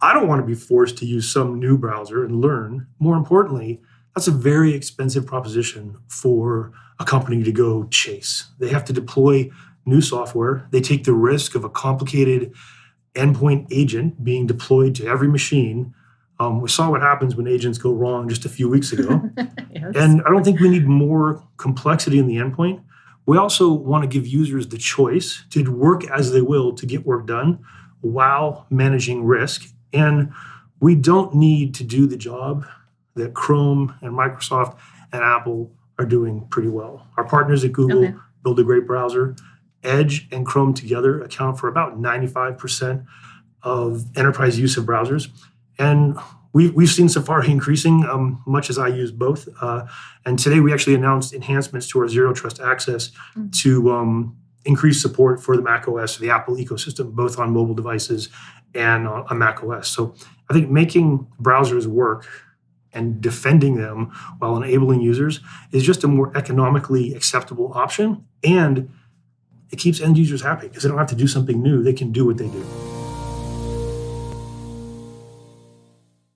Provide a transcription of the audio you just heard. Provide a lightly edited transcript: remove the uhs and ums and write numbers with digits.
I don't want to be forced to use some new browser and learn. More importantly, that's a very expensive proposition for a company to go chase. They have to deploy new software. They take the risk of a complicated endpoint agent being deployed to every machine. We saw what happens when agents go wrong just a few weeks ago. Yes. And I don't think we need more complexity in the endpoint. We also want to give users the choice to work as they will to get work done while managing risk. And we don't need to do the job that Chrome and Microsoft and Apple are doing pretty well. Our partners at Google build a great browser. Edge and Chrome together account for about 95% of enterprise use of browsers. And we've seen Safari increasing, much as I use both. And today we actually announced enhancements to our Zero Trust Access to increase support for the Mac OS, the Apple ecosystem, both on mobile devices and on Mac OS. So I think making browsers work and defending them while enabling users is just a more economically acceptable option. And it keeps end users happy because they don't have to do something new. They can do what they do.